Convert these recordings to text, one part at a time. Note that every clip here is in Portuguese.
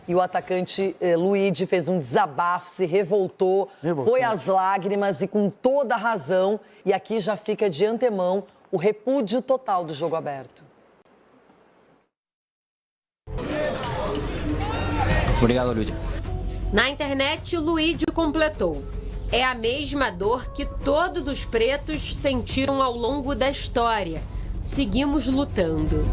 e o atacante Luigi fez um desabafo, se revoltou, foi às lágrimas e com toda a razão. E aqui já fica de antemão o repúdio total do jogo aberto. Obrigado, Luigi. Na internet, Luigi completou: é a mesma dor que todos os pretos sentiram ao longo da história. Seguimos lutando.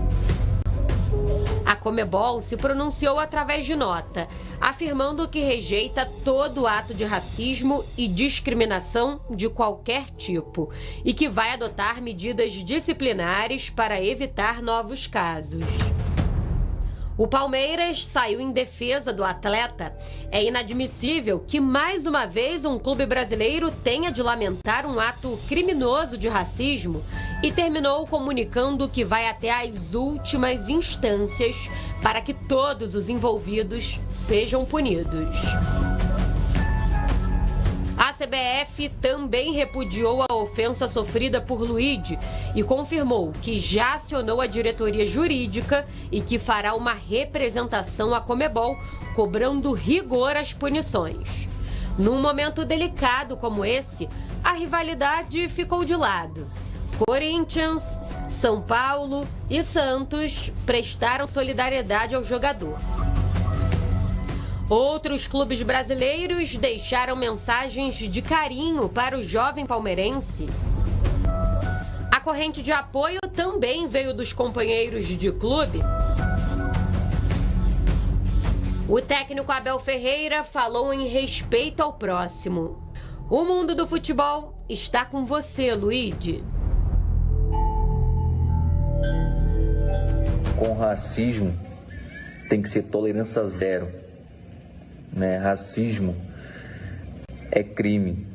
A Conmebol se pronunciou através de nota, afirmando que rejeita todo ato de racismo e discriminação de qualquer tipo e que vai adotar medidas disciplinares para evitar novos casos. O Palmeiras saiu em defesa do atleta. É inadmissível que, mais uma vez, um clube brasileiro tenha de lamentar um ato criminoso de racismo e terminou comunicando que vai até as últimas instâncias para que todos os envolvidos sejam punidos. A CBF também repudiou a ofensa sofrida por Luigi e confirmou que já acionou a diretoria jurídica e que fará uma representação à Conmebol, cobrando rigor às punições. Num momento delicado como esse, a rivalidade ficou de lado. Corinthians, São Paulo e Santos prestaram solidariedade ao jogador. Outros clubes brasileiros deixaram mensagens de carinho para o jovem palmeirense. A corrente de apoio também veio dos companheiros de clube. O técnico Abel Ferreira falou em respeito ao próximo. O mundo do futebol está com você, Luigi. Com racismo tem que ser tolerância zero. Racismo é crime.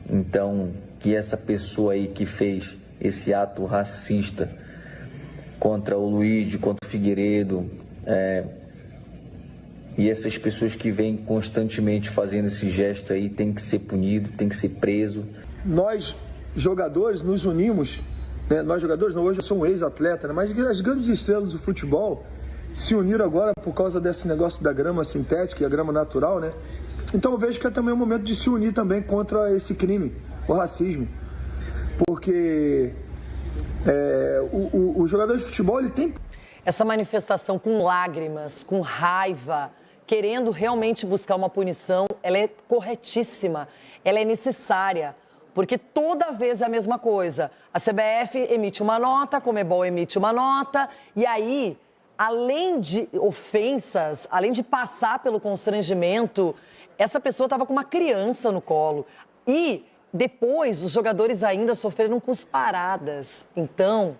Então, que essa pessoa aí que fez esse ato racista contra o Luigi, contra o Figueiredo, e essas pessoas que vêm constantemente fazendo esse gesto aí, tem que ser punido, tem que ser preso. Nós, jogadores, nos unimos, nós jogadores, não, hoje eu sou um ex-atleta, mas as grandes estrelas do futebol se uniram agora por causa desse negócio da grama sintética e a grama natural, né? Então eu vejo que é também um momento de se unir também contra esse crime, o racismo. Porque o jogador de futebol, ele tem... Essa manifestação com lágrimas, com raiva, querendo realmente buscar uma punição, ela é corretíssima, ela é necessária. Porque toda vez é a mesma coisa. A CBF emite uma nota, a Conmebol emite uma nota, e aí... Além de ofensas, além de passar pelo constrangimento, essa pessoa estava com uma criança no colo. E depois os jogadores ainda sofreram cusparadas. Então,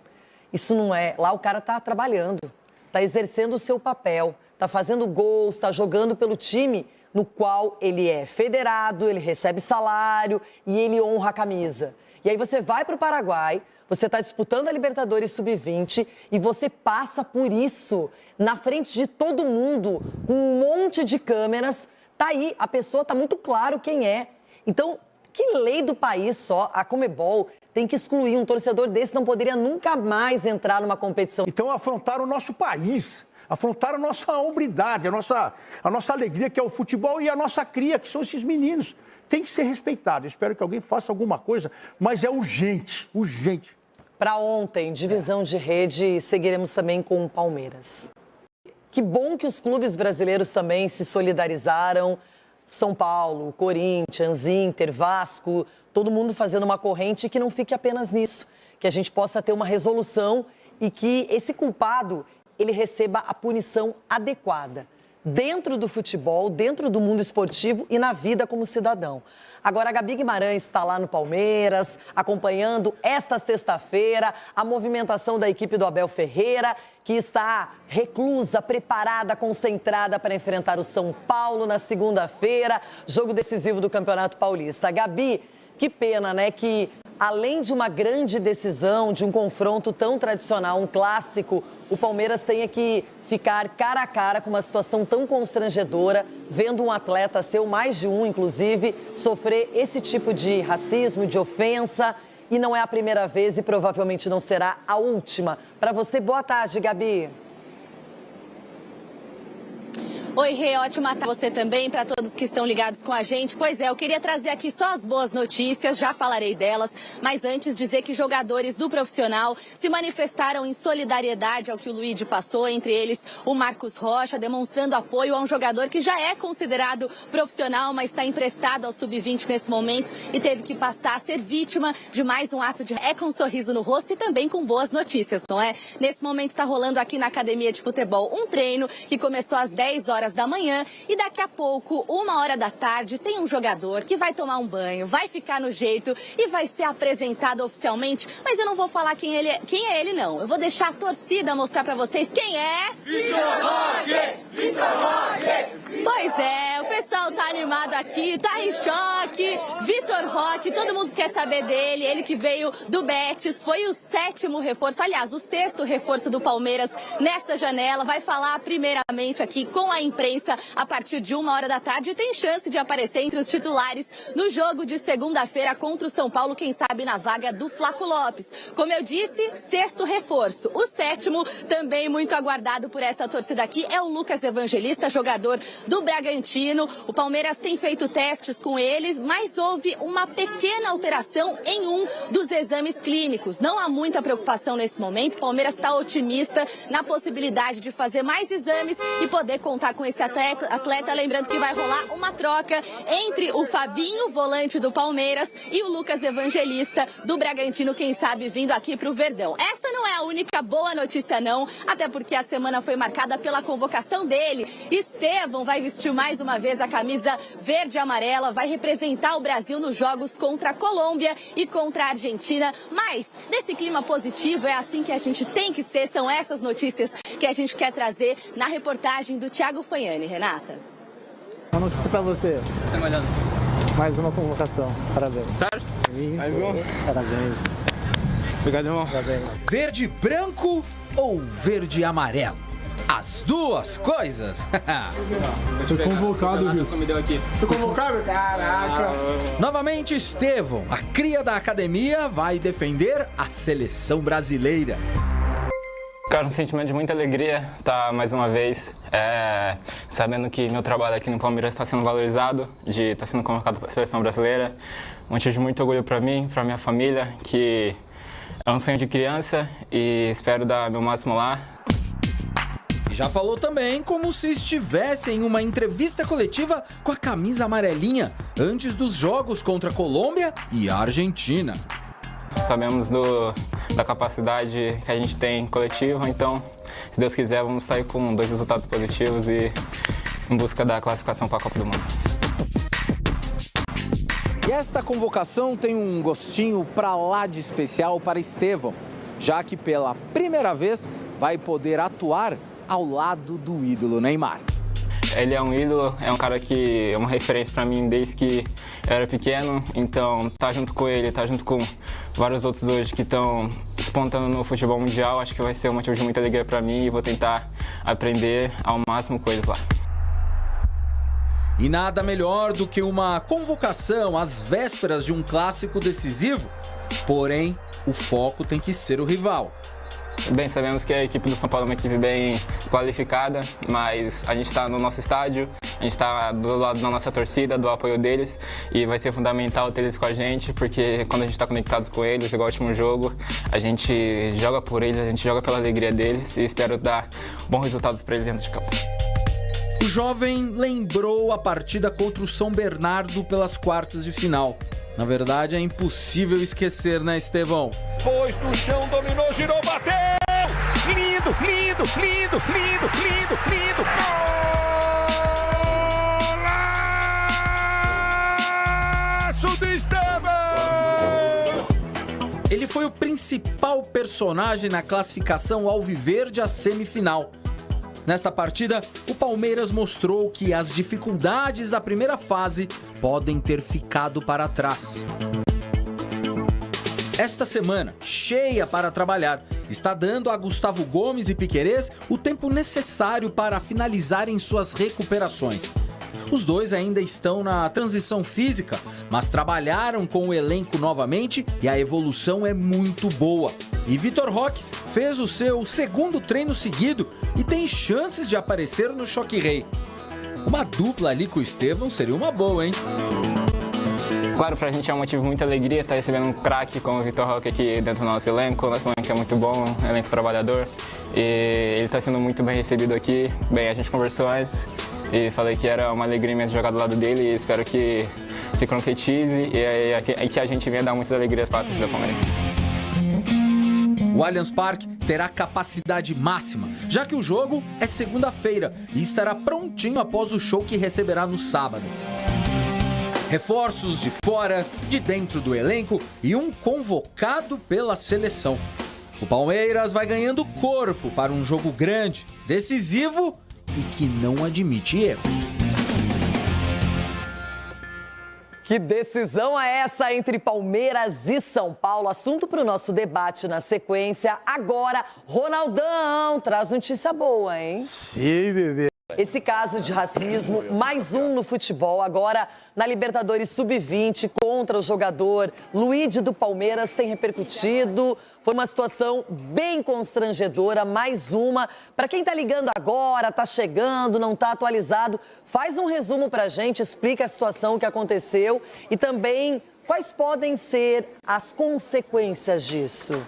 isso não é... Lá o cara está trabalhando, está exercendo o seu papel, está fazendo gols, está jogando pelo time no qual ele é federado, ele recebe salário e ele honra a camisa. E aí você vai para o Paraguai... Você está disputando a Libertadores Sub-20 e você passa por isso na frente de todo mundo, com um monte de câmeras. Tá aí, a pessoa tá muito claro quem é. Então, que lei do país só? A Conmebol tem que excluir um torcedor desse, não poderia nunca mais entrar numa competição. Então, afrontaram o nosso país, afrontaram a nossa hombridade, a nossa alegria, que é o futebol, e a nossa cria, que são esses meninos. Tem que ser respeitado. Eu espero que alguém faça alguma coisa, mas é urgente, urgente. Para ontem, divisão de rede, seguiremos também com o Palmeiras. Que bom que os clubes brasileiros também se solidarizaram. São Paulo, Corinthians, Inter, Vasco, todo mundo fazendo uma corrente que não fique apenas nisso. Que a gente possa ter uma resolução e que esse culpado, ele receba a punição adequada. Dentro do futebol, dentro do mundo esportivo e na vida como cidadão. Agora, a Gabi Guimarães está lá no Palmeiras, acompanhando esta sexta-feira a movimentação da equipe do Abel Ferreira, que está reclusa, preparada, concentrada para enfrentar o São Paulo na segunda-feira, jogo decisivo do Campeonato Paulista. Gabi, que pena, né, que além de uma grande decisão, de um confronto tão tradicional, um clássico, o Palmeiras tenha que ficar cara a cara com uma situação tão constrangedora, vendo um atleta seu, mais de um inclusive, sofrer esse tipo de racismo, de ofensa, e não é a primeira vez e provavelmente não será a última. Para você, boa tarde, Gabi. Oi, Rê, ótima tarde você também, para todos que estão ligados com a gente. Pois é, eu queria trazer aqui só as boas notícias, já falarei delas, mas antes dizer que jogadores do profissional se manifestaram em solidariedade ao que o Luigi passou, entre eles o Marcos Rocha, demonstrando apoio a um jogador que já é considerado profissional, mas está emprestado ao Sub-20 nesse momento e teve que passar a ser vítima de mais um ato de com um sorriso no rosto e também com boas notícias, não é? Nesse momento está rolando aqui na academia de futebol um treino que começou às 10 horas da manhã e daqui a pouco, 1h da tarde, tem um jogador que vai tomar um banho, vai ficar no jeito e vai ser apresentado oficialmente, mas eu não vou falar quem é ele não. Eu vou deixar a torcida mostrar pra vocês quem é. Vitor Roque! Vitor Roque! Pois é, o pessoal tá animado aqui, tá em choque. Vitor Roque, todo mundo quer saber dele, ele que veio do Betis, foi o 7º reforço, aliás, o 6º reforço do Palmeiras nessa janela, vai falar primeiramente aqui com a imprensa a partir de 1h da tarde e tem chance de aparecer entre os titulares no jogo de segunda-feira contra o São Paulo, quem sabe na vaga do Flaco Lopes. Como eu disse, 6º reforço. O 7º, também muito aguardado por essa torcida aqui, é o Lucas Evangelista, jogador do Bragantino. O Palmeiras tem feito testes com eles, mas houve uma pequena alteração em um dos exames clínicos. Não há muita preocupação nesse momento. O Palmeiras está otimista na possibilidade de fazer mais exames e poder contar com esse atleta. Lembrando que vai rolar uma troca entre o Fabinho, volante do Palmeiras, e o Lucas Evangelista do Bragantino, quem sabe vindo aqui para o Verdão. Essa não é a única boa notícia não, até porque a semana foi marcada pela convocação dele. Estevão vai vestir mais uma vez a camisa verde e amarela, vai representar o Brasil nos jogos contra a Colômbia e contra a Argentina. Mas, nesse clima positivo, é assim que a gente tem que ser, são essas notícias que a gente quer trazer na reportagem do Thiago Fanhani. Renata? Uma notícia pra você. Mais uma convocação. Parabéns. Sério? Mais um? Parabéns. Obrigado, irmão. Parabéns. Verde branco ou verde amarelo? As duas coisas. Tô convocado, viu? Tô convocado? Caraca. Novamente, Estevão, a cria da academia, vai defender a seleção brasileira. Cara, um sentimento de muita alegria estar mais uma vez sabendo que meu trabalho aqui no Palmeiras está sendo valorizado, de estar sendo convocado para a seleção brasileira. Um motivo de muito orgulho para mim, para minha família, que é um sonho de criança e espero dar meu máximo lá. E já falou também como se estivesse em uma entrevista coletiva com a camisa amarelinha antes dos jogos contra a Colômbia e a Argentina. Sabemos da capacidade que a gente tem coletiva, então, se Deus quiser, vamos sair com 2 resultados positivos e em busca da classificação para a Copa do Mundo. E esta convocação tem um gostinho pra lá de especial para Estevão, já que pela primeira vez vai poder atuar ao lado do ídolo Neymar. Ele é um ídolo, é um cara que é uma referência para mim desde que eu era pequeno, então tá junto com ele, tá junto com vários outros hoje que estão despontando no futebol mundial, acho que vai ser um motivo de muita alegria para mim e vou tentar aprender ao máximo coisas lá. E nada melhor do que uma convocação às vésperas de um clássico decisivo, porém o foco tem que ser o rival. Bem, sabemos que a equipe do São Paulo é uma equipe bem qualificada, mas a gente está no nosso estádio, a gente está do lado da nossa torcida, do apoio deles e vai ser fundamental ter eles com a gente, porque quando a gente está conectado com eles, igual o último jogo, a gente joga por eles, a gente joga pela alegria deles e espero dar bons resultados para eles dentro de campo. O jovem lembrou a partida contra o São Bernardo pelas quartas de final. Na verdade, é impossível esquecer, né, Estevão? Pôs no chão, dominou, girou, bateu! Lindo, lindo, lindo, lindo, lindo, lindo! Golaço do Estevão! Ele foi o principal personagem na classificação alviverde à semifinal. Nesta partida, o Palmeiras mostrou que as dificuldades da primeira fase podem ter ficado para trás. Esta semana, cheia para trabalhar, está dando a Gustavo Gomes e Piquerez o tempo necessário para finalizarem suas recuperações. Os dois ainda estão na transição física, mas trabalharam com o elenco novamente e a evolução é muito boa. E Vitor Roque fez o seu segundo treino seguido e tem chances de aparecer no Choque Rei. Uma dupla ali com o Estevão seria uma boa, hein? Claro, pra gente é um motivo de muita alegria estar recebendo um craque como o Vitor Roque aqui dentro do nosso elenco. O nosso elenco é muito bom, elenco trabalhador. E ele está sendo muito bem recebido aqui. Bem, a gente conversou antes e falei que era uma alegria mesmo jogar do lado dele e espero que se concretize e que a gente venha dar muitas alegrias para a torcida palmeirense. O Allianz Parque terá capacidade máxima, já que o jogo é segunda-feira e estará prontinho após o show que receberá no sábado. Reforços de fora, de dentro do elenco e um convocado pela seleção. O Palmeiras vai ganhando corpo para um jogo grande, decisivo e que não admite erros. Que decisão é essa entre Palmeiras e São Paulo? Assunto para o nosso debate na sequência. Agora, Ronaldão traz notícia boa, hein? Sim, bebê. Esse caso de racismo, mais um no futebol, agora na Libertadores Sub-20 contra o jogador Luigi do Palmeiras, tem repercutido. Foi uma situação bem constrangedora, mais uma. Para quem tá ligando agora, tá chegando, não tá atualizado, faz um resumo pra gente, explica a situação que aconteceu e também quais podem ser as consequências disso.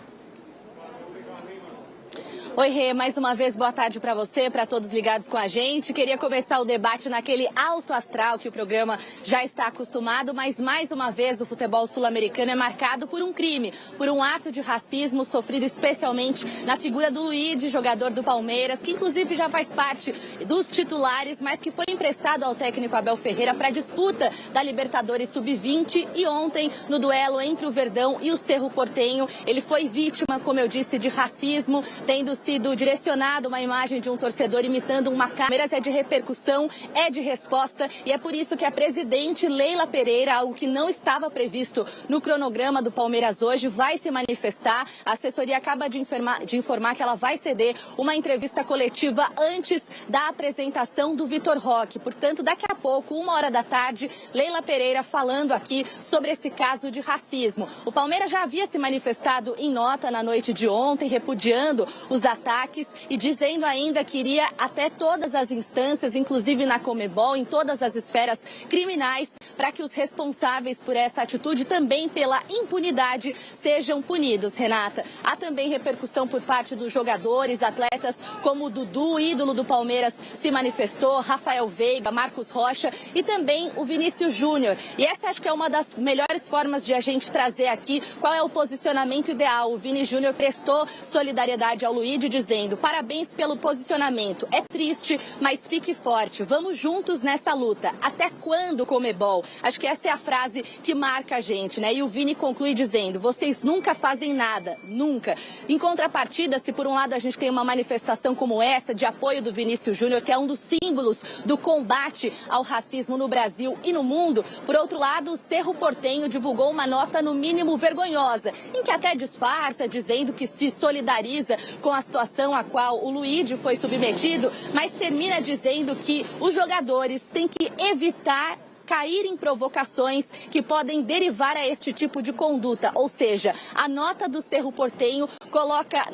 Oi, Rê, mais uma vez boa tarde para você, para todos ligados com a gente. Queria começar o debate naquele alto astral que o programa já está acostumado, mas mais uma vez o futebol sul-americano é marcado por um crime, por um ato de racismo sofrido especialmente na figura do Luigi, jogador do Palmeiras, que inclusive já faz parte dos titulares, mas que foi emprestado ao técnico Abel Ferreira para a disputa da Libertadores Sub-20 e ontem, no duelo entre o Verdão e o Cerro Porteño, ele foi vítima, como eu disse, de racismo, tendo sido direcionado uma imagem de um torcedor imitando uma câmera. É de repercussão, é de resposta e é por isso que a presidente Leila Pereira, algo que não estava previsto no cronograma do Palmeiras hoje, vai se manifestar. A assessoria acaba de informar que ela vai ceder uma entrevista coletiva antes da apresentação do Vitor Roque. Portanto, daqui a pouco, 1h da tarde, Leila Pereira falando aqui sobre esse caso de racismo. O Palmeiras já havia se manifestado em nota na noite de ontem, repudiando os ataques e dizendo ainda que iria até todas as instâncias, inclusive na Conmebol, em todas as esferas criminais, para que os responsáveis por essa atitude, também pela impunidade, sejam punidos, Renata. Há também repercussão por parte dos jogadores, atletas como o Dudu, ídolo do Palmeiras, se manifestou, Rafael Veiga, Marcos Rocha e também o Vinícius Júnior. E essa acho que é uma das melhores formas de a gente trazer aqui qual é o posicionamento ideal. O Vini Júnior prestou solidariedade ao Luigi, dizendo: parabéns pelo posicionamento, é triste, mas fique forte, vamos juntos nessa luta. Até quando, Conmebol? Acho que essa é a frase que marca a gente, né? E o Vini conclui dizendo: vocês nunca fazem nada, nunca. Em contrapartida, se por um lado a gente tem uma manifestação como essa, de apoio do Vinícius Júnior, que é um dos símbolos do combate ao racismo no Brasil e no mundo, por outro lado, o Cerro Porteño divulgou uma nota no mínimo vergonhosa, em que até disfarça, dizendo que se solidariza com a situação a qual o Luigi foi submetido, mas termina dizendo que os jogadores têm que evitar cair em provocações que podem derivar a este tipo de conduta. Ou seja, a nota do Cerro Porteño coloca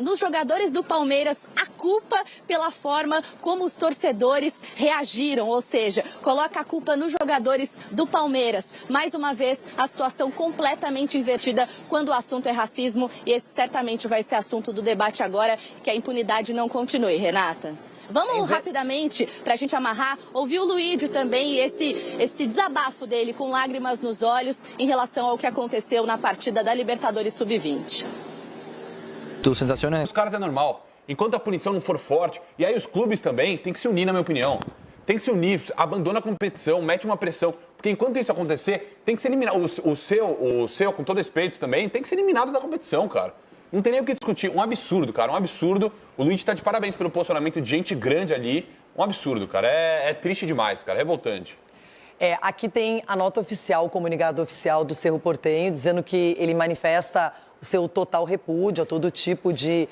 nos jogadores do Palmeiras a culpa pela forma como os torcedores reagiram. Ou seja, coloca a culpa nos jogadores do Palmeiras. Mais uma vez, a situação completamente invertida quando o assunto é racismo. E esse certamente vai ser assunto do debate agora, que a impunidade não continue. Renata? Vamos rapidamente, para a gente amarrar, ouvir o Luigi também e esse desabafo dele com lágrimas nos olhos em relação ao que aconteceu na partida da Libertadores Sub-20. Tu sensação é? Os caras é normal. Enquanto a punição não for forte, e aí os clubes também têm que se unir, na minha opinião. Tem que se unir, abandona a competição, mete uma pressão. Porque enquanto isso acontecer, tem que ser eliminado. O seu, com todo respeito também, tem que ser eliminado da competição, cara. Não tem nem o que discutir. Um absurdo, cara. Um absurdo. O Luigi tá de parabéns pelo posicionamento de gente grande ali. Um absurdo, cara. É triste demais, cara. Revoltante. Aqui tem a nota oficial, o comunicado oficial do Cerro Porteño, dizendo que ele manifesta o seu total repúdio a todo tipo de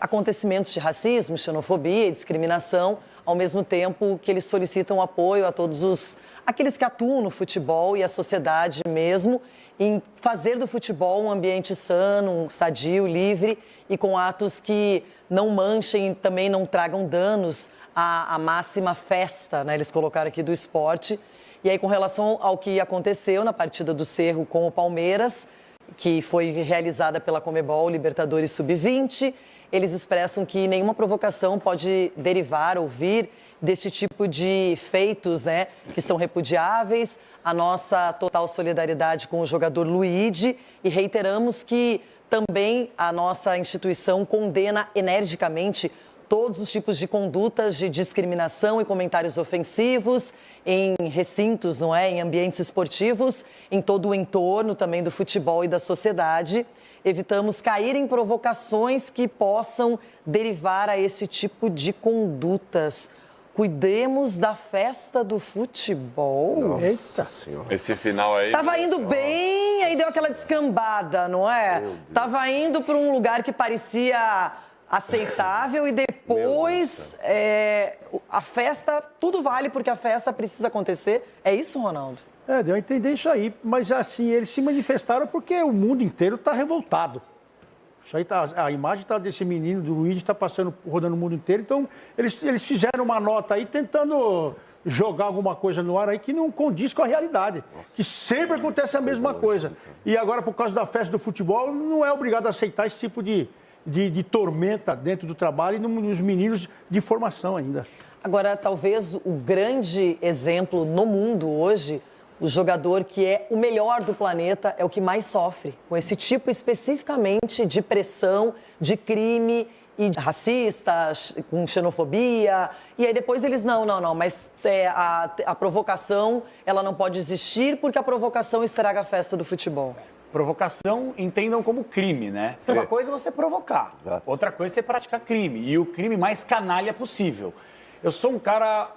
acontecimentos de racismo, xenofobia e discriminação, ao mesmo tempo que eles solicitam apoio a todos aqueles que atuam no futebol e a sociedade mesmo, em fazer do futebol um ambiente sano, sadio, livre e com atos que não manchem e também não tragam danos a máxima festa, né? Eles colocaram aqui do esporte. E aí, com relação ao que aconteceu na partida do Cerro com o Palmeiras, que foi realizada pela Conmebol Libertadores Sub-20, eles expressam que nenhuma provocação pode derivar ou vir desse tipo de feitos, né, que são repudiáveis. A nossa total solidariedade com o jogador Luigi e reiteramos que também a nossa instituição condena energicamente todos os tipos de condutas de discriminação e comentários ofensivos em recintos, não é? Em ambientes esportivos, em todo o entorno também do futebol e da sociedade. Evitamos cair em provocações que possam derivar a esse tipo de condutas. Cuidemos da festa do futebol. Nossa. Eita Senhora. Esse final aí... Tava indo bem, aí deu aquela descambada, não é? Tava indo para um lugar que parecia aceitável e depois a festa, tudo vale porque a festa precisa acontecer. É isso, Ronaldo? Deu a entender isso aí, mas assim, eles se manifestaram porque o mundo inteiro está revoltado. Isso aí tá, a imagem tá desse menino, do Luigi, está rodando o mundo inteiro, então eles fizeram uma nota aí tentando jogar alguma coisa no ar aí que não condiz com a realidade. Nossa, que sempre acontece a mesma coisa. E agora, por causa da festa do futebol, não é obrigado a aceitar esse tipo de tormenta dentro do trabalho e nos meninos de formação ainda. Agora, talvez o grande exemplo no mundo hoje, o jogador que é o melhor do planeta é o que mais sofre com esse tipo especificamente de pressão, de crime e racista, com xenofobia. E aí depois eles, não, mas a provocação, ela não pode existir porque a provocação estraga a festa do futebol. Provocação, entendam como crime, né? Uma coisa é você provocar, outra coisa é você praticar crime. E o crime mais canalha possível. Eu sou um cara,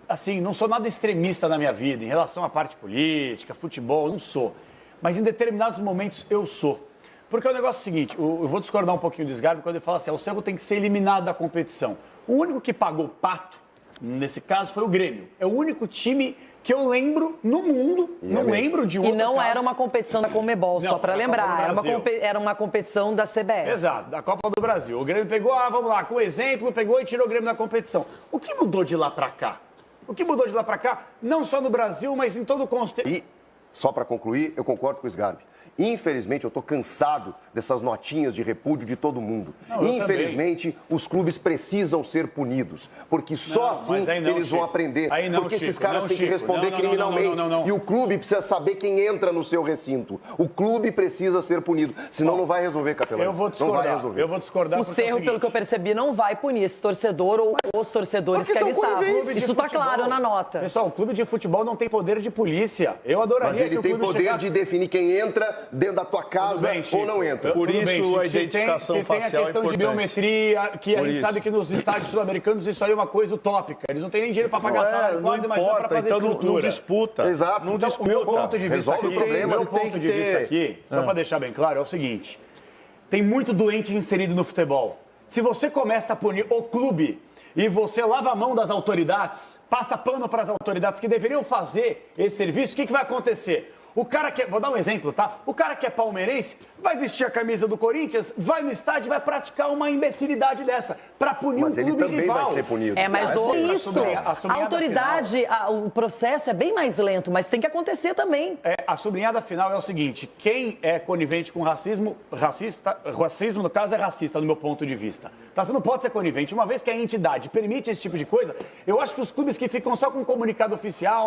assim, não sou nada extremista na minha vida, em relação à parte política, futebol, eu não sou. Mas em determinados momentos eu sou. Porque o negócio é o seguinte, eu vou discordar um pouquinho do Sgarbi quando ele fala assim, o Cerro tem que ser eliminado da competição. O único que pagou pato, nesse caso, foi o Grêmio. É o único time que eu lembro no mundo, não lembro de outro E não caso. era uma competição da Conmebol, só para lembrar, era uma competição da CBF. Exato, da Copa do Brasil. O Grêmio pegou, vamos lá, com exemplo, pegou e tirou o Grêmio da competição. O que mudou de lá para cá? O que mudou de lá para cá, não só no Brasil, mas em todo o contexto. E, só para concluir, eu concordo com o Sgarbi. Infelizmente, eu estou cansado dessas notinhas de repúdio de todo mundo. Infelizmente, os clubes precisam ser punidos, porque só assim eles vão aprender. Porque esses caras têm que responder criminalmente. E o clube precisa saber quem entra no seu recinto. O clube precisa ser punido, senão não vai resolver, Capelão. Eu vou discordar. Eu vou discordar. O Cerro, pelo que eu percebi, não vai punir esse torcedor ou os torcedores que ali estavam. Isso está claro na nota. Pessoal, o clube de futebol não tem poder de polícia. Eu adoraria que o clube chegasse... Mas ele tem poder de definir quem entra dentro da tua casa ou não entra. Por isso a identificação facial é importante. Tem a questão de biometria, que a gente sabe que nos estádios sul-americanos isso aí é uma coisa utópica. Eles não têm nem dinheiro para pagar salário, quase imagina para fazer estrutura. Não disputa. Exato. Não disputa. O meu ponto de vista aqui, só para deixar bem claro, é o seguinte. Tem muito doente inserido no futebol. Se você começa a punir o clube e você lava a mão das autoridades, passa pano para as autoridades que deveriam fazer esse serviço, o que vai acontecer? O cara que vou dar um exemplo, tá? O cara que é palmeirense vai vestir a camisa do Corinthians, vai no estádio e vai praticar uma imbecilidade dessa para punir um clube rival. Mas ele também vai ser punido. Mas isso, a autoridade, o processo é bem mais lento, mas tem que acontecer também. A sublinhada final é o seguinte, quem é conivente com racismo no caso é racista, no meu ponto de vista. Tá? Você não pode ser conivente. Uma vez que a entidade permite esse tipo de coisa, eu acho que os clubes que ficam só com comunicado oficial,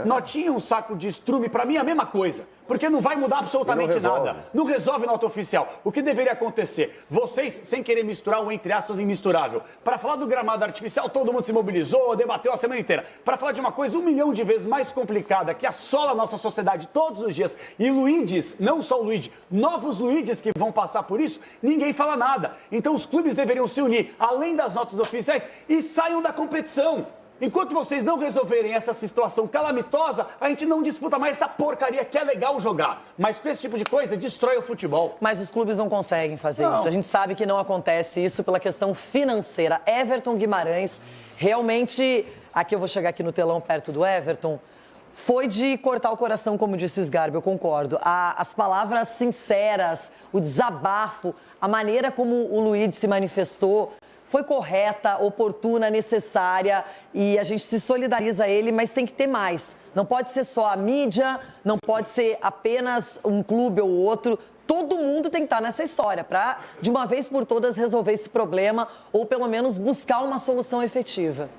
notinha um saco de estrume, para mim é a mesma coisa, porque não vai mudar absolutamente nada. Não resolve nota oficial. O que deveria acontecer? Vocês, sem querer misturar o entre aspas imisturável, para falar do gramado artificial, todo mundo se mobilizou, debateu a semana inteira. Para falar de uma coisa 1 milhão de vezes mais complicada, que assola a nossa sociedade todos os dias, e Luides, não só o Luigi, novos Luides que vão passar por isso, ninguém fala nada. Então os clubes deveriam se unir, além das notas oficiais, e saiam da competição. Enquanto vocês não resolverem essa situação calamitosa, a gente não disputa mais essa porcaria que é legal jogar. Mas com esse tipo de coisa, destrói o futebol. Mas os clubes não conseguem fazer isso. A gente sabe que não acontece isso pela questão financeira. Everton Guimarães, realmente, aqui eu vou chegar aqui no telão perto do Everton, foi de cortar o coração, como disse o Sgarbi, eu concordo. As palavras sinceras, o desabafo, a maneira como o Luigi se manifestou, foi correta, oportuna, necessária e a gente se solidariza a ele, mas tem que ter mais. Não pode ser só a mídia, não pode ser apenas um clube ou outro. Todo mundo tem que estar nessa história para, de uma vez por todas, resolver esse problema ou pelo menos buscar uma solução efetiva.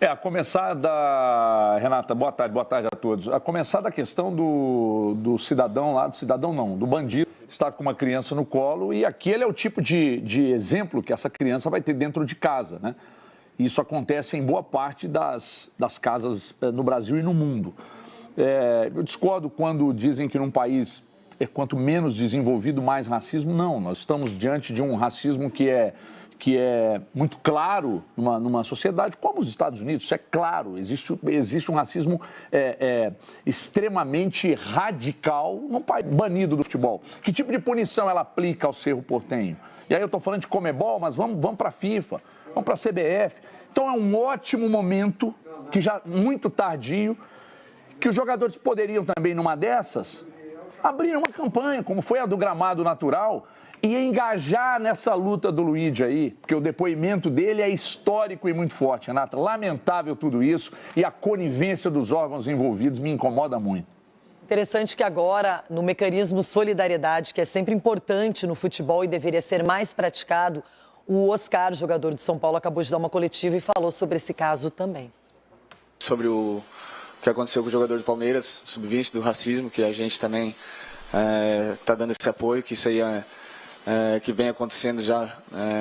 A começar da... Renata, boa tarde a todos. A começar da questão do cidadão lá, do bandido, estar com uma criança no colo e aquele é o tipo de exemplo que essa criança vai ter dentro de casa, né? Isso acontece em boa parte das casas no Brasil e no mundo. Eu discordo quando dizem que num país quanto menos desenvolvido, mais racismo. Não, nós estamos diante de um racismo que é muito claro numa sociedade como os Estados Unidos. Isso é claro, existe um racismo extremamente radical num país banido do futebol. Que tipo de punição ela aplica ao Cerro Porteño? E aí eu estou falando de Conmebol, mas vamos para a FIFA, vamos para a CBF. Então é um ótimo momento, que já muito tardio, que os jogadores poderiam também, numa dessas, abrir uma campanha, como foi a do gramado natural, e engajar nessa luta do Luigi aí, porque o depoimento dele é histórico e muito forte, Renata. Lamentável tudo isso e a conivência dos órgãos envolvidos me incomoda muito. Interessante que agora, no mecanismo solidariedade, que é sempre importante no futebol e deveria ser mais praticado, o Oscar, jogador de São Paulo, acabou de dar uma coletiva e falou sobre esse caso também. Sobre o que aconteceu com o jogador do Palmeiras, sub-20, do racismo, que a gente também está dando esse apoio, que isso aí que vem acontecendo já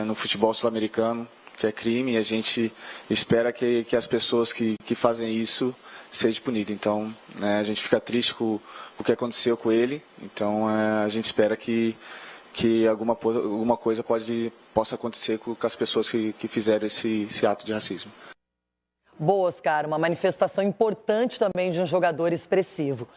no futebol sul-americano, que é crime, e a gente espera que as pessoas que fazem isso sejam punidas. Então, a gente fica triste com o que aconteceu com ele, então a gente espera que alguma coisa possa acontecer com as pessoas que fizeram esse ato de racismo. Boa, Oscar, uma manifestação importante também de um jogador expressivo.